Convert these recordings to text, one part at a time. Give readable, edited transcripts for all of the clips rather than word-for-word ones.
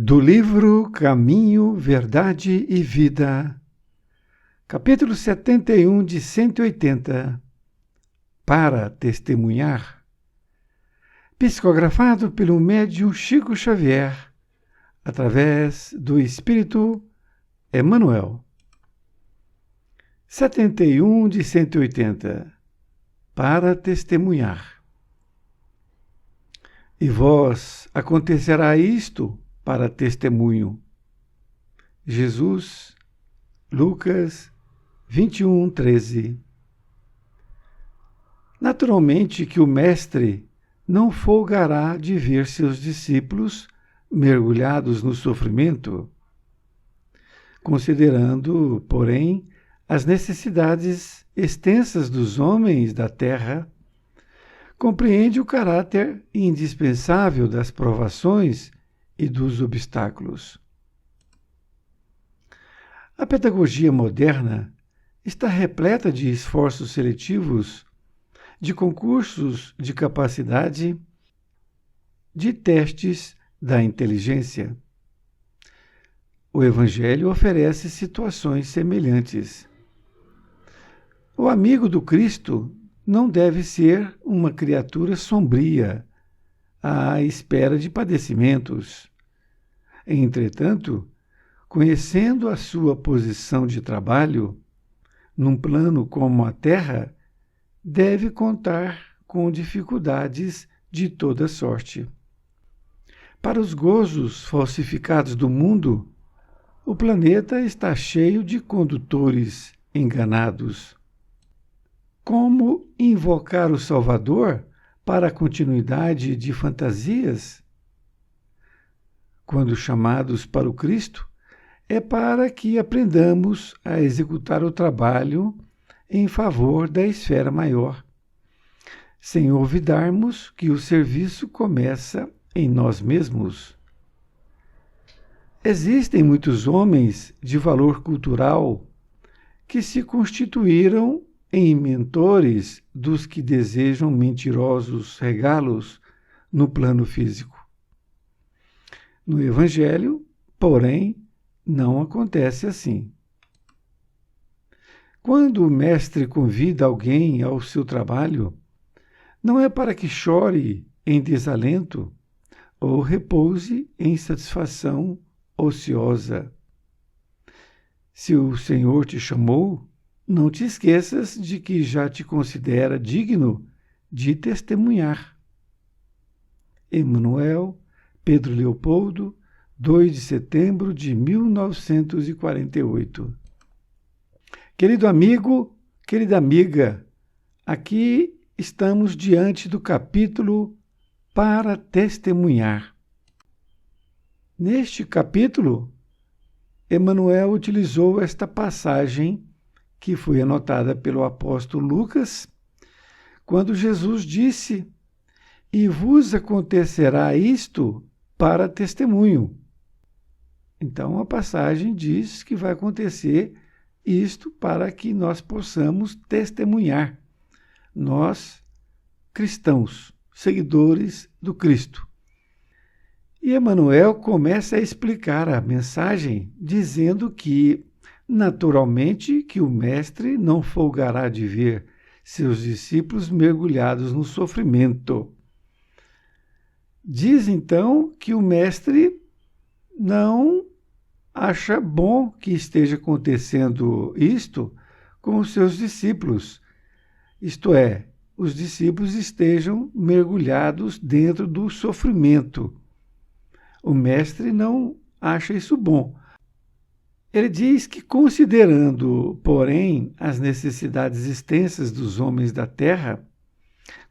Do livro Caminho, Verdade e Vida, capítulo 71 de 180, para testemunhar, psicografado pelo médium Chico Xavier, através do Espírito Emmanuel. 71 de 180, para testemunhar. E vós acontecerá isto para testemunho. Jesus, Lucas 21:13. Naturalmente que o Mestre não folgará de ver seus discípulos mergulhados no sofrimento, considerando, porém, as necessidades extensas dos homens da terra, compreende o caráter indispensável das provações e dos obstáculos. A pedagogia moderna está repleta de esforços seletivos, de concursos de capacidade, de testes da inteligência. O Evangelho oferece situações semelhantes. O amigo do Cristo não deve ser uma criatura sombria, à espera de padecimentos. Entretanto, conhecendo a sua posição de trabalho, num plano como a Terra, deve contar com dificuldades de toda sorte. Para os gozos falsificados do mundo, o planeta está cheio de condutores enganados. Como invocar o Salvador para a continuidade de fantasias? Quando chamados para o Cristo, é para que aprendamos a executar o trabalho em favor da esfera maior, sem olvidarmos que o serviço começa em nós mesmos. Existem muitos homens de valor cultural que se constituíram em mentores dos que desejam mentirosos regalos no plano físico. No Evangelho, porém, não acontece assim. Quando o Mestre convida alguém ao seu trabalho, não é para que chore em desalento ou repouse em satisfação ociosa. Se o Senhor te chamou, não te esqueças de que já te considera digno de testemunhar. Emmanuel, Pedro Leopoldo, 2 de setembro de 1948. Querido amigo, querida amiga, aqui estamos diante do capítulo para testemunhar. Neste capítulo, Emmanuel utilizou esta passagem que foi anotada pelo apóstolo Lucas, quando Jesus disse: "E vos acontecerá isto para testemunho". Então a passagem diz que vai acontecer isto para que nós possamos testemunhar. Nós, cristãos, seguidores do Cristo. E Emmanuel começa a explicar a mensagem dizendo que, naturalmente, que o Mestre não folgará de ver seus discípulos mergulhados no sofrimento. Diz então que o Mestre não acha bom que esteja acontecendo isto com os seus discípulos, isto é, os discípulos estejam mergulhados dentro do sofrimento. O Mestre não acha isso bom. Ele diz que, considerando, porém, as necessidades extensas dos homens da terra,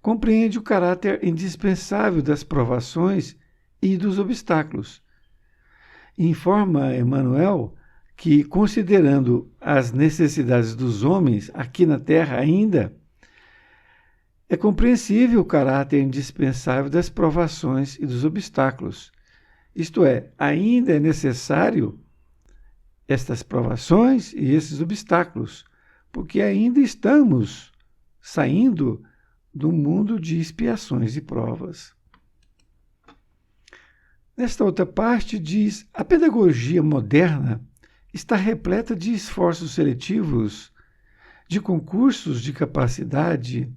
compreende o caráter indispensável das provações e dos obstáculos. Informa Emmanuel que, considerando as necessidades dos homens aqui na terra ainda, é compreensível o caráter indispensável das provações e dos obstáculos. Isto é, ainda é necessário estas provações e esses obstáculos, porque ainda estamos saindo do mundo de expiações e provas. Nesta outra parte diz: a pedagogia moderna está repleta de esforços seletivos, de concursos de capacidade,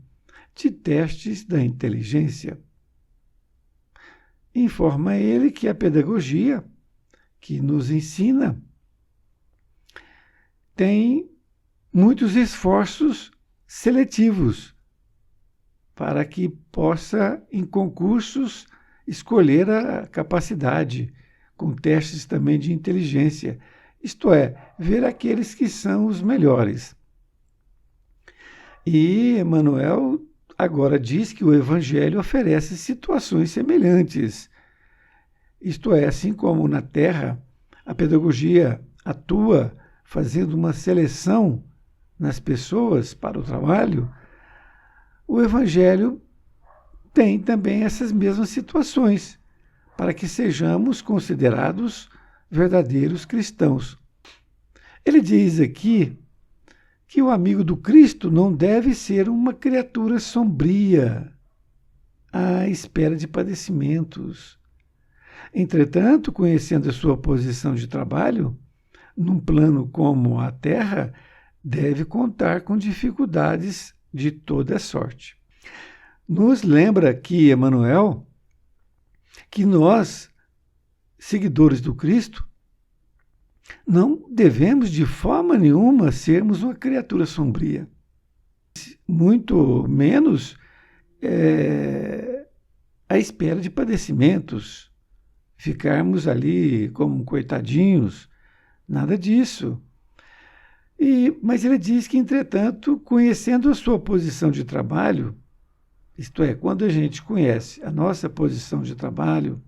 de testes da inteligência. Informa ele que a pedagogia que nos ensina tem muitos esforços seletivos para que possa, em concursos, escolher a capacidade, com testes também de inteligência, isto é, ver aqueles que são os melhores. E Emmanuel agora diz que o Evangelho oferece situações semelhantes. Isto é, assim como na Terra, a pedagogia atua fazendo uma seleção nas pessoas para o trabalho, o Evangelho tem também essas mesmas situações, para que sejamos considerados verdadeiros cristãos. Ele diz aqui que o amigo do Cristo não deve ser uma criatura sombria, à espera de padecimentos. Entretanto, conhecendo a sua posição de trabalho, num plano como a Terra, deve contar com dificuldades de toda sorte. Nos lembra que Emmanuel, que nós, seguidores do Cristo, não devemos de forma nenhuma sermos uma criatura sombria. Muito menos à espera de padecimentos, ficarmos ali como coitadinhos, nada disso. Mas ele diz que, entretanto, conhecendo a sua posição de trabalho, isto é, quando a gente conhece a nossa posição de trabalho,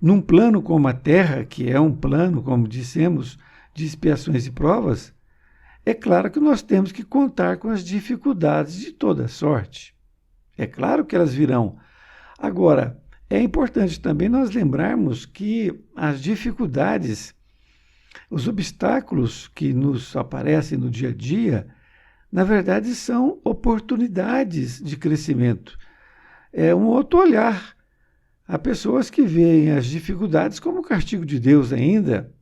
num plano como a Terra, que é um plano, como dissemos, de expiações e provas, é claro que nós temos que contar com as dificuldades de toda sorte. É claro que elas virão. Agora, é importante também nós lembrarmos que as dificuldades, os obstáculos que nos aparecem no dia a dia, na verdade são oportunidades de crescimento. É um outro olhar. Há pessoas que veem as dificuldades como castigo de Deus ainda,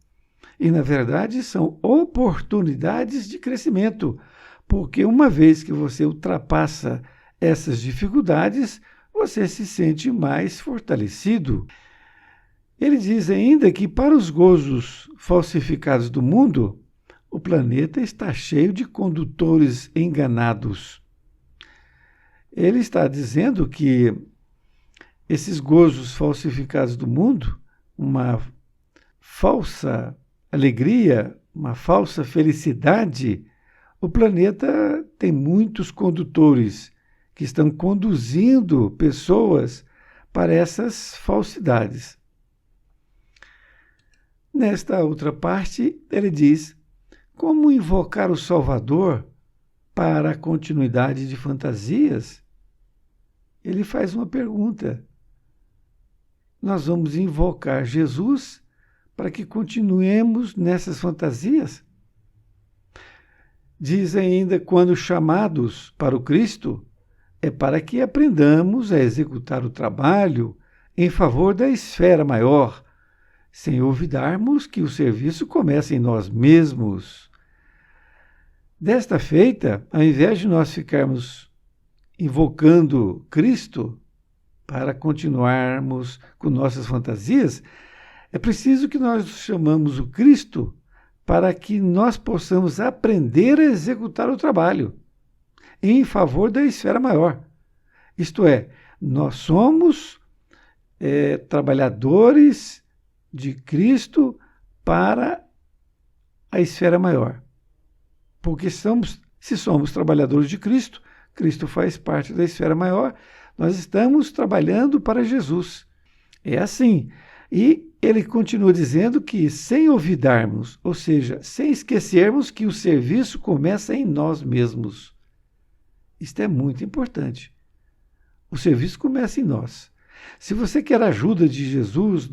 e na verdade são oportunidades de crescimento, porque uma vez que você ultrapassa essas dificuldades, você se sente mais fortalecido. Ele diz ainda que para os gozos falsificados do mundo, o planeta está cheio de condutores enganados. Ele está dizendo que esses gozos falsificados do mundo, uma falsa alegria, uma falsa felicidade, o planeta tem muitos condutores que estão conduzindo pessoas para essas falsidades. Nesta outra parte, ele diz: como invocar o Salvador para a continuidade de fantasias? Ele faz uma pergunta. Nós vamos invocar Jesus para que continuemos nessas fantasias? Diz ainda: quando chamados para o Cristo, é para que aprendamos a executar o trabalho em favor da esfera maior, sem olvidarmos que o serviço começa em nós mesmos. Desta feita, ao invés de nós ficarmos invocando Cristo para continuarmos com nossas fantasias, é preciso que nós chamamos o Cristo para que nós possamos aprender a executar o trabalho em favor da esfera maior. Isto é, nós somos trabalhadores de Cristo para a esfera maior. Porque se somos trabalhadores de Cristo, Cristo faz parte da esfera maior, nós estamos trabalhando para Jesus. É assim. E ele continua dizendo que sem olvidarmos, ou seja, sem esquecermos que o serviço começa em nós mesmos. Isto é muito importante. O serviço começa em nós. Se você quer a ajuda de Jesus,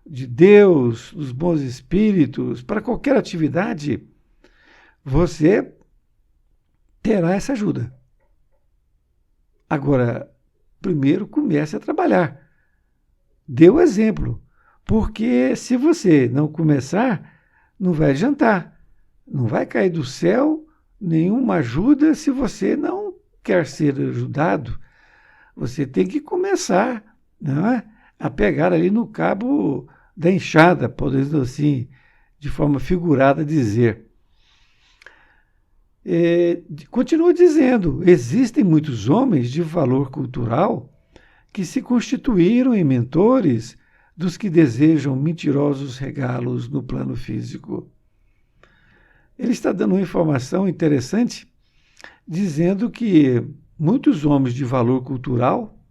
de Deus, dos bons espíritos, para qualquer atividade, você terá essa ajuda. Agora, primeiro comece a trabalhar. Dê o exemplo. Porque se você não começar, não vai adiantar. Não vai cair do céu nenhuma ajuda se você não quer ser ajudado. Você tem que começar, não é? A pegar ali no cabo da enxada, podemos assim, de forma figurada dizer. Continua dizendo, existem muitos homens de valor cultural que se constituíram em mentores dos que desejam mentirosos regalos no plano físico. Ele está dando uma informação interessante, dizendo que muitos homens de valor cultural,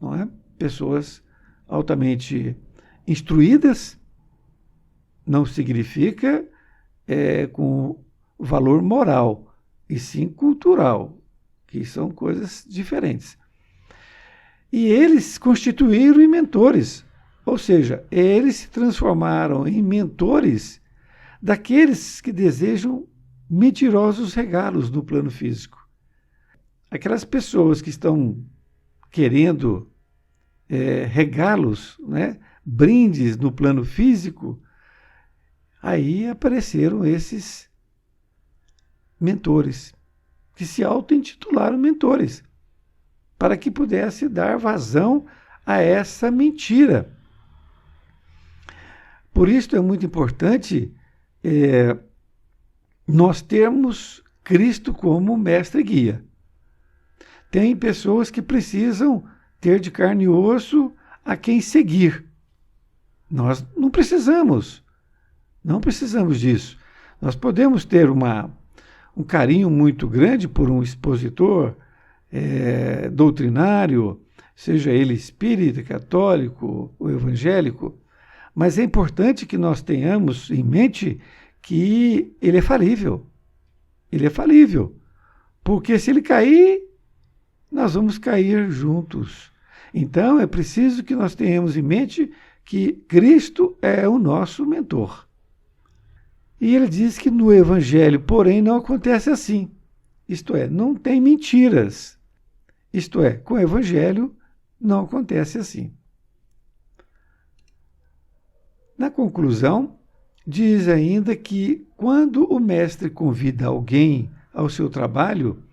não é? Pessoas altamente instruídas, não significa com valor moral, e sim cultural, que são coisas diferentes. E eles constituíram em mentores, ou seja, eles se transformaram em mentores daqueles que desejam mentirosos regalos no plano físico. Aquelas pessoas que estão querendo regalos, né, brindes no plano físico, aí apareceram esses mentores, que se auto-intitularam mentores, para que pudesse dar vazão a essa mentira. Por isso é muito importante nós termos Cristo como mestre e guia. Tem pessoas que precisam ter de carne e osso a quem seguir. Nós não precisamos disso. Nós podemos ter um carinho muito grande por um expositor doutrinário, seja ele espírita, católico ou evangélico, mas é importante que nós tenhamos em mente que ele é falível. Ele é falível. Porque se ele cair, nós vamos cair juntos. Então é preciso que nós tenhamos em mente que Cristo é o nosso mentor. E ele diz que no Evangelho, porém, não acontece assim. Isto é, não tem mentiras. Isto é, com o Evangelho não acontece assim. Na conclusão, diz ainda que quando o mestre convida alguém ao seu trabalho,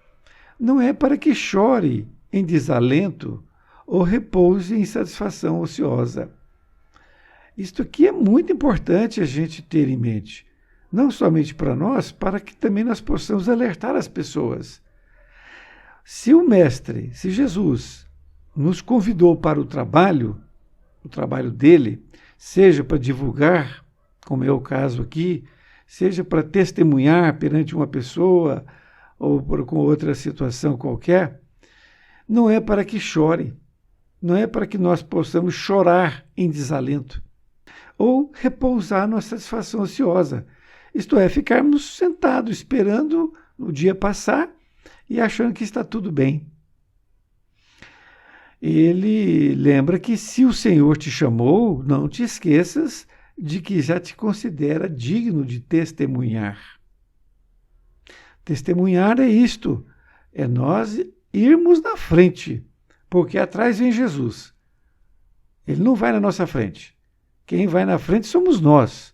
não é para que chore em desalento ou repouse em satisfação ociosa. Isto aqui é muito importante a gente ter em mente. Não somente para nós, para que também nós possamos alertar as pessoas. Se o mestre, se Jesus, nos convidou para o trabalho dele, seja para divulgar, como é o caso aqui, seja para testemunhar perante uma pessoa ou com outra situação qualquer, não é para que chore, não é para que nós possamos chorar em desalento ou repousar nossa satisfação ociosa. Isto é, ficarmos sentados esperando o dia passar e achando que está tudo bem. Ele lembra que se o Senhor te chamou, não te esqueças de que já te considera digno de testemunhar. Testemunhar é isto, é nós irmos na frente, porque atrás vem Jesus. Ele não vai na nossa frente. Quem vai na frente somos nós.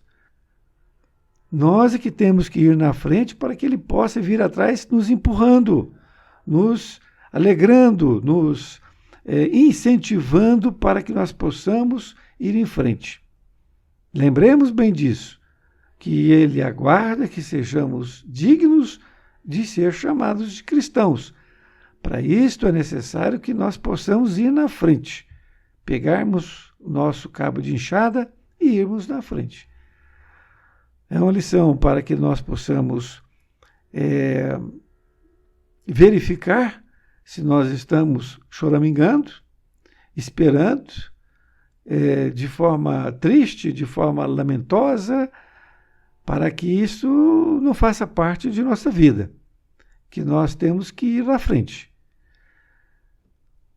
Nós é que temos que ir na frente para que ele possa vir atrás nos empurrando, nos alegrando, nos incentivando para que nós possamos ir em frente. Lembremos bem disso, que ele aguarda que sejamos dignos de ser chamados de cristãos. Para isto é necessário que nós possamos ir na frente, pegarmos o nosso cabo de enxada e irmos na frente. É uma lição para que nós possamos verificar se nós estamos choramingando, esperando, de forma triste, de forma lamentosa, para que isso não faça parte de nossa vida, que nós temos que ir à frente.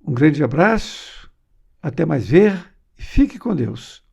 Um grande abraço, até mais ver e fique com Deus.